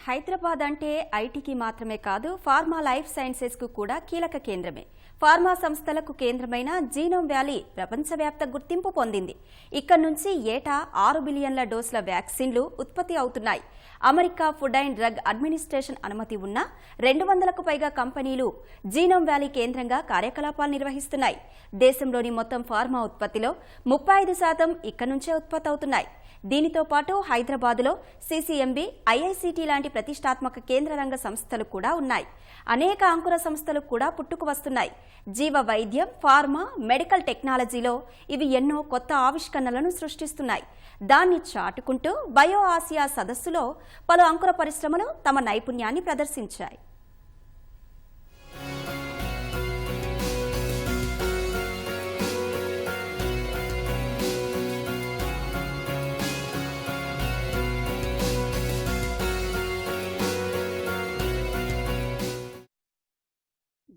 హైదరాబాద్ అంటే ఐటీకి మాత్రమే కాదు ఫార్మా లైఫ్ సైన్సెస్ కు కూడా కీలక కేంద్రమే. ఫార్మా సంస్థలకు కేంద్రమైన జీనోమ్ వ్యాలీ ప్రపంచవ్యాప్త గుర్తింపు పొందింది. ఇక్కడ నుంచి ఏటా 6 బిలియన్ల డోసుల వ్యాక్సిన్లు ఉత్పత్తి అవుతున్నాయి. America food and drug administration అనుమతి ఉన్న 200కు పైగా కంపెనీలు జీనోమ్ వ్యాలీ కేంద్రంగా కార్యకలాపాలు నిర్వహిస్తున్నాయి. దేశంలోని మొత్తం ఫార్మా ఉత్పత్తిలో 35% ఇక్కడ నుంచే ఉత్పత్తి అవుతున్నాయి. దీనితో పాటు హైదరాబాద్లో సిసిఎంబి, ఐఐసిటి లాంటి ప్రతిష్టాత్మక కేంద్ర రంగ సంస్థలు కూడా ఉన్నాయి. అనేక అంకుర సంస్థలు కూడా పుట్టుకు వస్తున్నాయి. జీవ వైద్యం, ఫార్మా, మెడికల్ టెక్నాలజీలో ఇవి ఎన్నో కొత్త ఆవిష్కరణలను సృష్టిస్తున్నాయి. దాన్ని చాటుకుంటూ బయో ఆసియా సదస్సులో పలు అంకుర పరిశ్రమలు తమ నైపుణ్యాన్ని ప్రదర్శించాయి.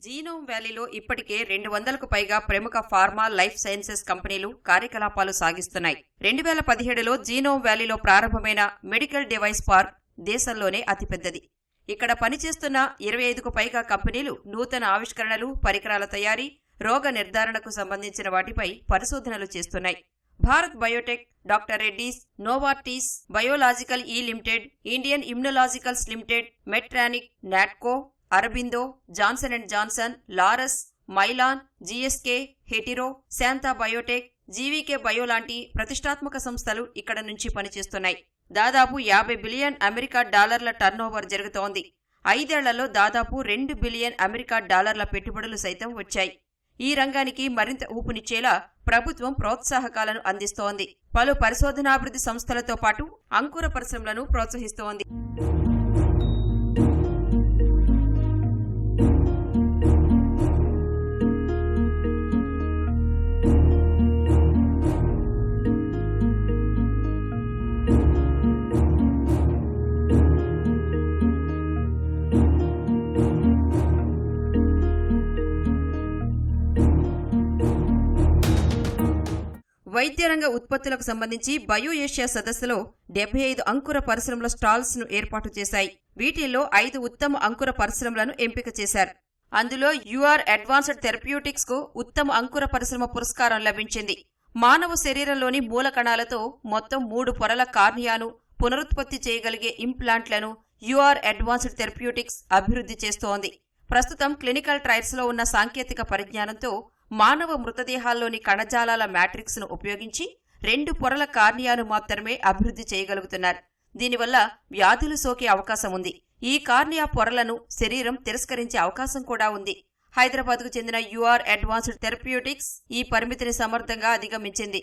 జీనోమ్ వ్యాలీలో ఇప్పటికే 200కు పైగా ప్రముఖ ఫార్మా లైఫ్ సైన్సెస్ కంపెనీలు కార్యకలాపాలు సాగిస్తున్నాయి. 2017లో జీనోమ్ వ్యాలీలో ప్రారంభమైన మెడికల్ డివైస్ పార్క్ దేశంలోనే అతిపెద్దది. ఇక్కడ పనిచేస్తున్న 25కు పైగా కంపెనీలు నూతన ఆవిష్కరణలు, పరికరాల తయారీ, రోగ నిర్ధారణకు సంబంధించిన వాటిపై పరిశోధనలు చేస్తున్నాయి. Bharat biotech, doctor Reddy's, Novartis biological E limited, Indian immunologicals limited, Medtronic, Natco, Aurobindo, Johnson and Johnson, Laurus, Mylan, GSK, Hetero, Shantha biotech, GVK bio లాంటి ప్రతిష్టాత్మక సంస్థలు ఇక్కడ నుంచి పనిచేస్తున్నాయి. దాదాపు 50 బిలియన్ అమెరికా డాలర్ల టర్నోవర్ జరుగుతోంది. 5 ఏళ్లలో దాదాపు 2 బిలియన్ అమెరికా డాలర్ల పెట్టుబడులు సైతం వచ్చాయి. ఈ రంగానికి మరింత ఊపునిచ్చేలా ప్రభుత్వం ప్రోత్సాహకాలను అందిస్తోంది. పలు పరిశోధనాభివృద్ధి సంస్థలతో పాటు అంకుర పరిశ్రమలను ప్రోత్సహిస్తోంది. వైద్యరంగ ఉత్పత్తులకు సంబంధించి బయో ఏషియా సదస్సులో 75 అంకుర పరిశ్రమల స్టాల్స్ ను ఏర్పాటు చేశాయి. వీటిల్లో 5 ఉత్తమ అంకుర పరిశ్రమలను ఎంపిక చేశారు. అందులో యూఆర్ అడ్వాన్స్డ్ థెరప్యూటిక్స్ కు ఉత్తమ అంకుర పరిశ్రమ పురస్కారం లభించింది. మానవ శరీరంలోని మూల కణాలతో మొత్తం 3 పొరల కార్నియాను పునరుత్పత్తి చేయగలిగే ఇంప్లాంట్లను యూఆర్ అడ్వాన్స్డ్ థెరప్యూటిక్స్ అభివృద్ధి చేస్తోంది. ప్రస్తుతం క్లినికల్ ట్రయల్స్ లో ఉన్న సాంకేతిక పరిజ్ఞానంతో మానవ మృతదేహాల్లోని కణజాలాల మ్యాట్రిక్స్ ను ఉపయోగించి 2 పొరల కార్నియాను మాత్రమే అభివృద్ధి చేయగలుగుతున్నారు. దీనివల్ల వ్యాధులు సోకే అవకాశం ఉంది. ఈ కార్నియా పొరలను శరీరం తిరస్కరించే అవకాశం కూడా ఉంది. హైదరాబాద్కు చెందిన యూఆర్ అడ్వాన్స్డ్ థెరప్యూటిక్స్ ఈ పరిమితిని సమర్థంగా అధిగమించింది.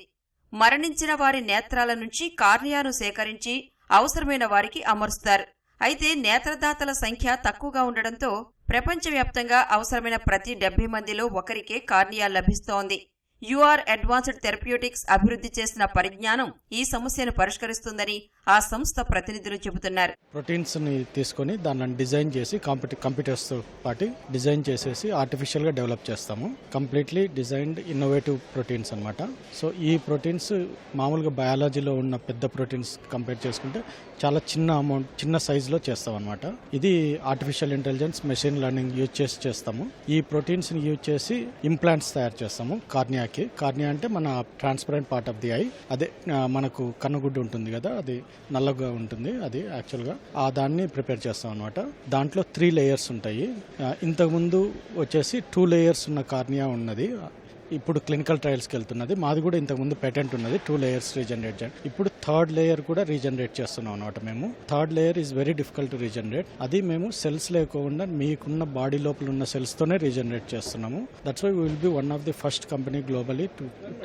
మరణించిన వారి నేత్రాల నుంచి కార్నియాను సేకరించి అవసరమైన వారికి అమరుస్తారు. అయితే నేత్రదాతల సంఖ్య తక్కువగా ఉండడంతో ప్రపంచవ్యాప్తంగా అవసరమైన ప్రతి 70 మందిలో ఒకరికే కార్నియా లభిస్తోంది. యూఆర్ అడ్వాన్స్డ్ థెరప్యూటిక్స్ అభివృద్ధి చేసిన పరిజ్ఞానం ఈ సమస్యను పరిష్కరిస్తుందని ఆ సంస్థ ప్రతినిధులు చెబుతున్నారు. ప్రోటీన్స్ ని తీసుకొని దాన్ని డిజైన్ చేసి కంప్యూటర్స్ తో పాటు డిజైన్ చేసేసి ఆర్టిఫిషియల్ గా డెవలప్ చేస్తాము. కంప్లీట్లీ డిజైన్డ్ ఇన్నోవేటివ్ ప్రోటీన్స్ అన్నమాట. సో ఈ ప్రోటీన్స్ మామూలుగా బయాలజీలో ఉన్న పెద్ద ప్రోటీన్స్ కంపేర్ చేసుకుంటే చాలా చిన్న సైజులో చేస్తాం అనమాట. ఇది artificial intelligence, machine learning use చేసి చేస్తాము. ఈ ప్రోటీన్స్ ని యూజ్ చేసి ఇంప్లాంట్స్ తయారు చేస్తాము. కార్నియా అంటే మన transparent part of the I, అదే మనకు కన్నుగుడ్డు ఉంటుంది కదా, అది నల్లగా ఉంటుంది. అది యాక్చువల్గా దాన్ని ప్రిపేర్ చేస్తాం అనమాట. దాంట్లో 3 లేయర్స్ ఉంటాయి. ఇంతకుముందు వచ్చేసి 2 లేయర్స్ ఉన్న కార్నియా ఉన్నది. ఇప్పుడు క్లినికల్ ట్రయల్స్కి వెళ్తున్నది. మాది కూడా ఇంతకుముందు పేటెంట్ ఉన్నది 2 లేయర్స్ రీజనరేట్ చేయండి. ఇప్పుడు 3rd లేయర్ కూడా రీజనరేట్ చేస్తున్నాం అనమాట. మేము 3rd layer is very difficult to regenerate. అది మేము సెల్స్ లేకుండా మీకున్న బాడీ లోపల ఉన్న సెల్స్ తోనే రీజనరేట్ చేస్తున్నాము. That's why we will be one of the first company globally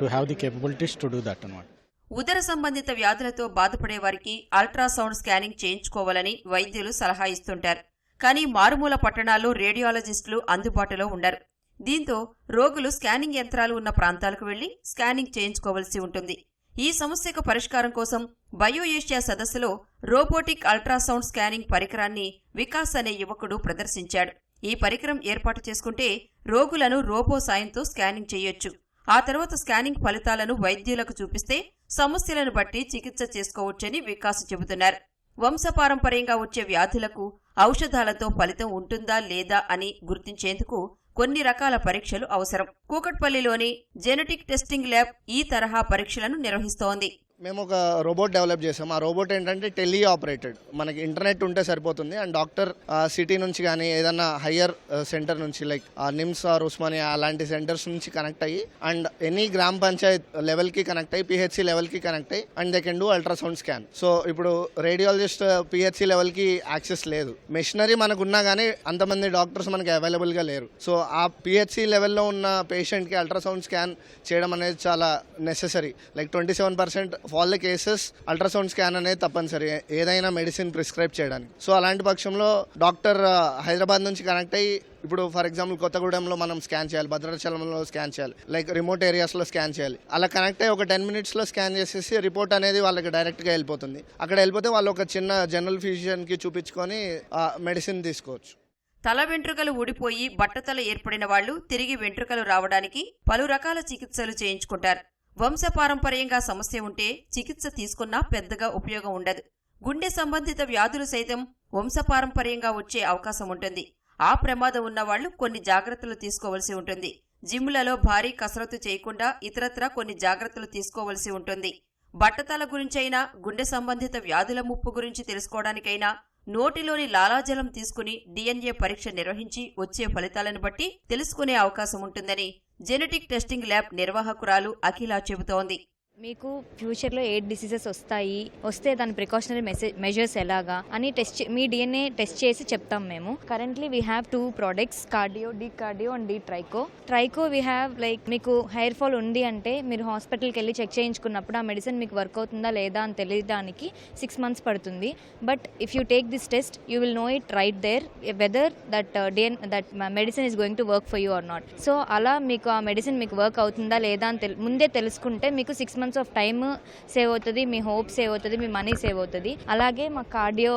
to have the capabilities to do that అనమాట. ఉదర సంబంధిత వ్యాధులతో బాధపడే వారికి అల్ట్రాసౌండ్ స్కానింగ్ చేయించుకోవాలని వైద్యులు సలహా ఇస్తుంటారు. కానీ మారుమూల పట్టణాల్లో రేడియాలజిస్టులు అందుబాటులో ఉండరు. దీంతో రోగులు స్కానింగ్ యంత్రాలు ఉన్న ప్రాంతాలకు వెళ్లి స్కానింగ్ చేయించుకోవలసి ఉంటుంది. ఈ సమస్యకు పరిష్కారం కోసం బయో ఏషియా సదస్సులో రోబోటిక్ అల్ట్రాసౌండ్ స్కానింగ్ పరికరాన్ని వికాస్ అనే యువకుడు ప్రదర్శించాడు. ఈ పరికరం ఏర్పాటు చేసుకుంటే రోగులను రోబో సాయంతో స్కానింగ్ చేయొచ్చు. ఆ తర్వాత స్కానింగ్ ఫలితాలను వైద్యులకు చూపిస్తే సమస్యలను బట్టి చికిత్స చేసుకోవచ్చని వికాస్ చెబుతున్నారు. వంశపారంపర్యంగా వచ్చే వ్యాధులకు ఔషధాలతో ఫలితం ఉంటుందా లేదా అని గుర్తించేందుకు కొన్ని రకాల పరీక్షలు అవసరం. కూకట్పల్లిలోని జెనెటిక్ టెస్టింగ్ ల్యాబ్ ఈ తరహా పరీక్షలను నిర్వహిస్తోంది. మేము ఒక రోబోట్ డెవలప్ చేసాం. ఆ రోబోట్ ఏంటంటే టెలి ఆపరేటెడ్, మనకి ఇంటర్నెట్ ఉంటే సరిపోతుంది అండ్ డాక్టర్ సిటీ నుంచి కానీ ఏదన్నా హయ్యర్ సెంటర్ నుంచి లైక్ నిమ్స్ ఆర్ ఉస్మానియా అలాంటి సెంటర్స్ నుంచి కనెక్ట్ అయ్యి అండ్ ఎనీ గ్రామ పంచాయత్ లెవెల్కి కనెక్ట్ అయ్యి పిహెచ్సి లెవెల్కి కనెక్ట్ అయ్యి and they can do ultrasound scan. So ఇప్పుడు రేడియాలజిస్ట్ పిహెచ్సి లెవెల్కి యాక్సెస్ లేదు, మెషినరీ మనకు ఉన్నా కానీ అంతమంది డాక్టర్స్ మనకి అవైలబుల్గా లేరు. సో ఆ పిహెచ్సి లెవెల్లో ఉన్న పేషెంట్కి అల్ట్రాసౌండ్ స్కాన్ చేయడం అనేది చాలా necessary. Like 27% all the cases ultrasound scan అనేది తప్పనిసరి ఏదైనా మెడిసిన్ ప్రిస్క్రైబ్ చేయడానికి. సో అలాంటి పక్షంలో డాక్టర్ హైదరాబాద్ నుంచి కనెక్ట్ అయ్యి ఇప్పుడు ఫర్ ఎగ్జాంపుల్ కొత్తగూడెంలో మనం స్కాన్ చేయాలి, భద్రాచలంలో స్కాన్ చేయాలి, లైక్ రిమోట్ ఏరియాస్లో స్కాన్ చేయాలి. అలా కనెక్ట్ అయ్యి ఒక 10 minutesలో స్కాన్ చేసేసి రిపోర్ట్ అనేది వాళ్ళకి డైరెక్ట్గా వెళ్ళిపోతుంది. అక్కడ వెళ్ళిపోతే వాళ్ళు ఒక చిన్న జనరల్ ఫిజిషియన్కి చూపించుకొని మెడిసిన్ తీసుకోవచ్చు. తల వెంట్రుకలు ఊడిపోయి బట్టతల ఏర్పడిన వాళ్లు తిరిగి వెంట్రుకలు రావడానికి పలు రకాల చికిత్సలు చేయించుకుంటారు. వంశపారంపర్యంగా సమస్య ఉంటే చికిత్స తీసుకున్నా పెద్దగా ఉపయోగం ఉండదు. గుండె సంబంధిత వ్యాధులు సైతం వంశపారంపర్యంగా వచ్చే అవకాశం ఉంటుంది. ఆ ప్రమాదం ఉన్నవాళ్లు కొన్ని జాగ్రత్తలు తీసుకోవలసి ఉంటుంది. జిమ్లలో భారీ కసరత్తు చేయకుండా ఇతరత్రా కొన్ని జాగ్రత్తలు తీసుకోవలసి ఉంటుంది. బట్టతల గురించైనా గుండె సంబంధిత వ్యాధుల ముప్పు గురించి తెలుసుకోవడానికైనా నోటిలోని లాలాజలం తీసుకుని DNA పరీక్ష నిర్వహించి వచ్చే ఫలితాలను బట్టి తెలుసుకునే అవకాశం ఉంటుందని జెనెటిక్ టెస్టింగ్ ల్యాబ్ నిర్వాహకురాలు అఖిల చెబుతోంది. మీకు ఫ్యూచర్లో ఏ డిసీజెస్ వస్తే దాని ప్రికాషనరీ మెజర్స్ ఎలాగా అని మీ DNA టెస్ట్ చేసి చెప్తాం మేము. Currently we have 2 products, cardio, D cardio and D tricho. We have like మీకు హెయిర్ ఫాల్ ఉంది అంటే మీరు హాస్పిటల్కి వెళ్ళి చెక్ చేయించుకున్నప్పుడు ఆ మెడిసిన్ మీకు వర్క్ అవుతుందా లేదా అని తెలియడానికి 6 months పడుతుంది. But if you take this test you will know it right there whether that medicine is going to work for you or not. So అలా మీకు ఆ మెడిసిన్ మీకు వర్క్ అవుతుందా లేదా అని ముందే తెలుసుకుంటే మీకు 6 months ఆఫ్ టైమ్ సేవ్ అవుతుంది, మీ హోప్ సేవ్ అవుతుంది, మీ మనీ సేవ్ అవుతుంది. అలాగే మా కార్డియో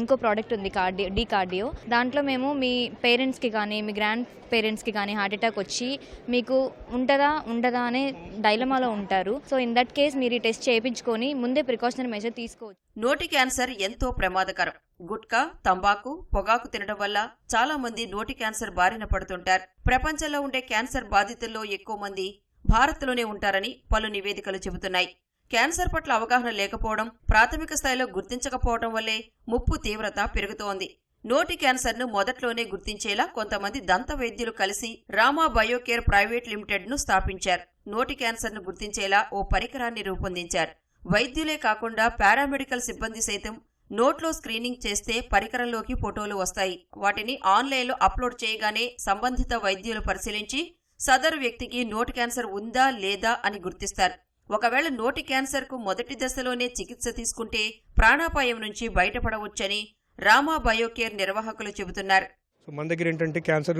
ఇంకో ప్రోడక్ట్ ఉంది, డీ కార్డియో. దాంట్లో మేము మీ పేరెంట్స్కి కానీ మీ గ్రాండ్ పేరెంట్స్కి కానీ హార్ట్ అటాక్ వచ్చి మీకు ఉండదా అనే డైలమాలో ఉంటారు. సో ఇన్ దట్ కేస్ మీరు ఈ టెస్ట్ చేయించుకొని ముందే ప్రికాషనరీ మెజర్ తీసుకోవచ్చు. నోటి క్యాన్సర్ ఎంతో ప్రమాదకరం. గుట్కా, తంబాకు, పొగాకు తినడం వల్ల చాలా మంది నోటి క్యాన్సర్ బారిన పడుతుంటారు. ప్రపంచంలో ఉండే క్యాన్సర్ బాధితుల్లో ఎక్కువ మంది భారత్లోనే ఉంటారని పలు నివేదికలు చెబుతున్నాయి. క్యాన్సర్ పట్ల అవగాహన లేకపోవడం, ప్రాథమిక స్థాయిలో గుర్తించకపోవడం వల్లే ముప్పు తీవ్రత పెరుగుతోంది. నోటి క్యాన్సర్ను మొదట్లోనే గుర్తించేలా కొంతమంది దంత వైద్యులు కలిసి రామా బయోకేర్ ప్రైవేట్ లిమిటెడ్ను స్థాపించారు. నోటి క్యాన్సర్ను గుర్తించేలా ఓ పరికరాన్ని రూపొందించారు. వైద్యులే కాకుండా పారామెడికల్ సిబ్బంది సైతం నోట్లో స్క్రీనింగ్ చేస్తే పరికరంలోకి ఫోటోలు వస్తాయి. వాటిని ఆన్లైన్లో అప్లోడ్ చేయగానే సంబంధిత వైద్యులు పరిశీలించి సదరు వ్యక్తికి నోటి క్యాన్సర్ ఉందా లేదా అని గుర్తిస్తారు. ఒకవేళ నోటి క్యాన్సర్కు మొదటి దశలోనే చికిత్స తీసుకుంటే ప్రాణాపాయం నుంచి బయటపడవచ్చని రామా బయోకేర్ నిర్వాహకులు చెబుతున్నారు. సో మన దగ్గర ఏంటంటే క్యాన్సర్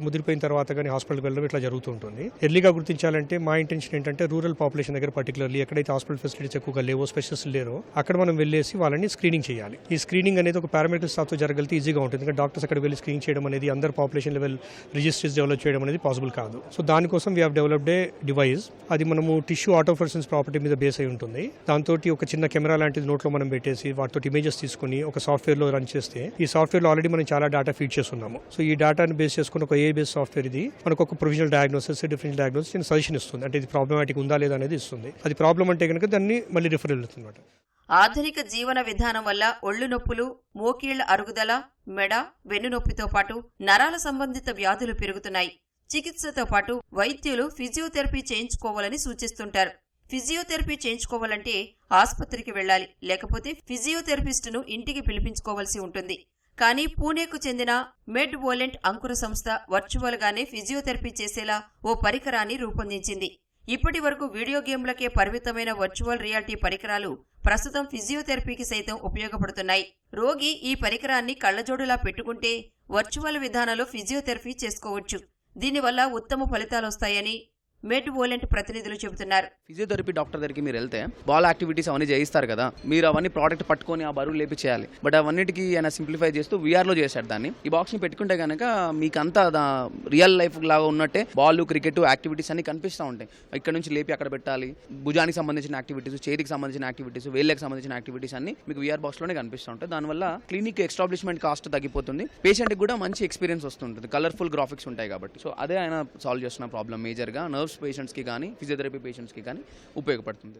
ముదిరిపోయిన తర్వాత కానీ హాస్పిటల్కి వెళ్ళడం ఇట్లా జరుగుతూ ఉంటుంది. ఎర్లీగా గుర్తించాలంటే మా ఇంటెన్షన్ ఏంటంటే రూరల్ పాపులేషన్ దగ్గర పర్టికులర్లీ ఎక్కడైతే హాస్పిటల్ ఫెసిలిటీస్ ఎక్కువగా లేవో, స్పెషలిస్ట్ లేరో అక్కడ మనం వెళ్ళేసి వాళ్ళని స్క్రీనింగ్ చేయాలి. ఈ స్క్రీనింగ్ అనేది ఒక పారామెడికల్ స్టాఫ్తో జరగలితే ఈజీగా ఉంటుంది. ఎందుకంటే డాక్టర్స్ అక్కడ వెళ్ళి స్క్రీనింగ్ చేయడం అనేది అందరు పాపులేషన్ లెవెల్ రిజిస్టర్స్ డెవలప్ చేయడం అనేది పాసిబుల్ కాదు. సో దానికోసం we have developed A device. అది మనము టిష్యూ ఆటోఫ్లూరెసెన్స్ ప్రాపర్టీ మీద బేస్ అయి ఉంటుంది. దాంతో ఒక చిన్న కెమెరా లాంటిది నోట్లో మనం పెట్టేసి వాటితో ఇమేజెస్ తీసుకుని ఒక సాఫ్ట్వేర్లో రన్ చేస్తే ఈ సాఫ్ట్వేర్లో ఆల్రెడీ మనం చాలా డేటా ఫీడ్ చేస్తున్నాము. సో ఈ డేటా బేస్ చేసుకుని ఒక AI బేస్ సాఫ్ట్వేర్ ఇది మనకు ఒక provisional diagnosis, differential diagnosis suggestion ఇస్తుంది. అంటే ఇది ప్రాబ్లమాటిక్ ఉందా లేదా అనేది ఇస్తుంది. అది ప్రాబ్లం అంటే కనుక దాన్ని మళ్ళీ రిఫర్ వెళ్తుంది. ఆధునిక జీవన విధానం వల్ల ఒళ్ళు నొప్పులు, మోకీళ్ల అరుగుదల, మెడ, వెన్నునొప్పితో పాటు నరాల సంబంధిత వ్యాధులు పెరుగుతున్నాయి. చికిత్సతో పాటు వైద్యులు ఫిజియోథెరపీ చేయించుకోవాలని సూచిస్తుంటారు. ఫిజియోథెరపీ చేయించుకోవాలంటే ఆసుపత్రికి వెళ్లాలి, లేకపోతే ఫిజియోథెరపిస్టును ఇంటికి పిలిపించుకోవాల్సి ఉంటుంది. కానీ పూణేకు చెందిన మెడ్ వోలెంట్ అంకుర సంస్థ వర్చువల్ గానే ఫిజియోథెరపీ చేసేలా ఓ పరికరాన్ని రూపొందించింది. ఇప్పటి వరకు వీడియో గేమ్లకే పరిమితమైన వర్చువల్ రియాలిటీ పరికరాలు ప్రస్తుతం ఫిజియోథెరపీకి సైతం ఉపయోగపడుతున్నాయి. రోగి ఈ పరికరాన్ని కళ్లజోడులా పెట్టుకుంటే వర్చువల్ విధానంలో ఫిజియోథెరపీ చేసుకోవచ్చు. దీనివల్ల ఉత్తమ ఫలితాలొస్తాయని మెడ్ వోలెంట్ ప్రతినిధులు చెబుతున్నారు. ఫిజియోథెరపీ డాక్టర్ దగ్గరికి మీరు వెళ్తే బాల్ యాక్టివిటీస్ అవన్నీ చేయిస్తారు కదా, మీరు అవన్నీ ప్రోడక్ట్ పట్టుకొని ఆ బరువు లేపి చేయాలి. బట్ అవన్నిటికీ ఆయన సింప్లిఫై చేస్తూ వీఆర్లో చేశాడు దాన్ని. ఈ బాక్స్ని పెట్టుకుంటే కనుక మీకు అంతా రియల్ లైఫ్ లాగా ఉన్నట్టే బాల్, క్రికెట్ యాక్టివిటీస్ అన్ని కనిపిస్తూ ఉంటాయి. ఇక్కడ నుంచి లేపి అక్కడ పెట్టాలి, భుజానికి సంబంధించిన యాక్టివిటీస్, చేతికి సంబంధించిన యాక్టివిటీస్, వేళ్ళకి సంబంధించిన యాక్టివిటీస్ అన్ని మీకు వీఆర్ బాక్స్లోనే కనిపిస్తూ ఉంటాయి. దానివల్ల క్లినిక్ ఎస్టాబ్లిష్మెంట్ కాస్ట్ తగ్గిపోతుంది, పేషెంట్కి కూడా మంచి ఎక్స్పీరియన్స్ వస్తుంటుంది, కలర్ఫుల్ గ్రాఫిక్స్ ఉంటాయి కాబట్టి. సో అదే ఆయన సాల్వ్ చేస్తున్న ప్రాబ్లం మేజర్గా నర్వ్స్ పేషెంట్స్కి కానీ ఫిజియోథెరపీ పేషెంట్స్కి కానీ ఉపయోగపడుతుంది.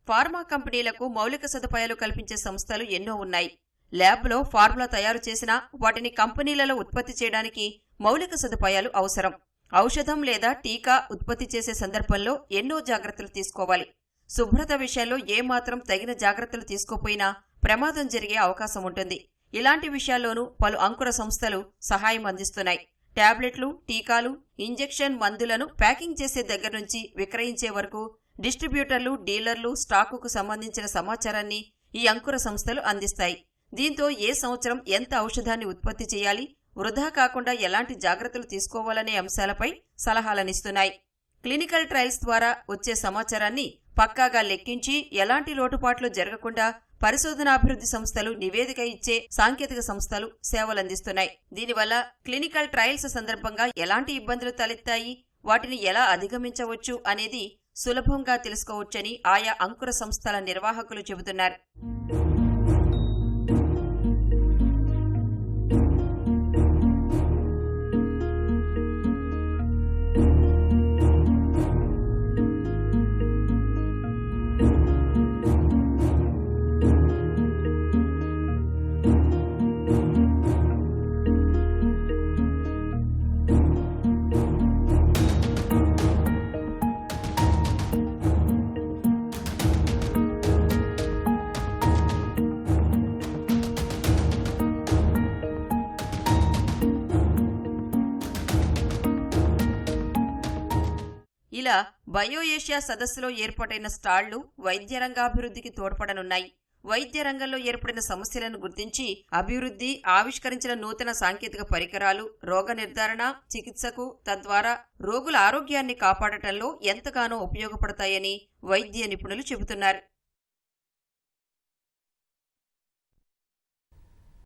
ఫార్మా కంపెనీలకు మౌలిక సదుపాయాలు కల్పించే సంస్థలు ఎన్నో ఉన్నాయి. ల్యాబ్లో ఫార్ములా తయారు చేసినా వాటిని కంపెనీలలో ఉత్పత్తి చేయడానికి మౌలిక సదుపాయాలు అవసరం. ఔషధం లేదా టీకా ఉత్పత్తి చేసే సందర్భంలో ఎన్నో జాగ్రత్తలు తీసుకోవాలి. శుభ్రత విషయంలో ఏమాత్రం తగిన జాగ్రత్తలు తీసుకోపోయినా ప్రమాదం జరిగే అవకాశం ఉంటుంది. ఇలాంటి విషయాల్లోనూ పలు అంకుర సంస్థలు సహాయం అందిస్తున్నాయి. టాబ్లెట్లు, టీకాలు, ఇంజెక్షన్ మందులను ప్యాకింగ్ చేసే దగ్గర నుంచి విక్రయించే వరకు డిస్ట్రిబ్యూటర్లు, డీలర్లు, స్టాకుకు సంబంధించిన సమాచారాన్ని ఈ అంకుర సంస్థలు అందిస్తాయి. దీంతో ఏ సంవత్సరం ఎంత ఔషధాన్ని ఉత్పత్తి చేయాలి, వృధా కాకుండా ఎలాంటి జాగ్రత్తలు తీసుకోవాలనే అంశాలపై సలహాలనిస్తున్నాయి. క్లినికల్ ట్రయల్స్ ద్వారా వచ్చే సమాచారాన్ని పక్కాగా లెక్కించి ఎలాంటి లోటుపాట్లు జరగకుండా పరిశోధనాభివృద్ధి సంస్థలు, నివేదిక ఇచ్చే సాంకేతిక సంస్థలు సేవలందిస్తున్నాయి. దీనివల్ల క్లినికల్ ట్రయల్స్ సందర్భంగా ఎలాంటి ఇబ్బందులు తలెత్తాయి, వాటిని ఎలా అధిగమించవచ్చు అనేది సులభంగా తెలుసుకోవచ్చని ఆయా అంకుర సంస్థల నిర్వాహకులు చెబుతున్నారు. ఇలా బయో ఏషియా సదస్సులో ఏర్పాటైన స్టాళ్లు వైద్య రంగాభివృద్ధికి తోడ్పడనున్నాయి. వైద్య రంగంలో ఏర్పడిన సమస్యలను గుర్తించి అభివృద్ధి, ఆవిష్కరించిన నూతన సాంకేతిక పరికరాలు, రోగ నిర్ధారణ, చికిత్సకు, తద్వారా రోగుల ఆరోగ్యాన్ని కాపాడటంలో ఎంతగానో ఉపయోగపడతాయని వైద్య నిపుణులు చెబుతున్నారు.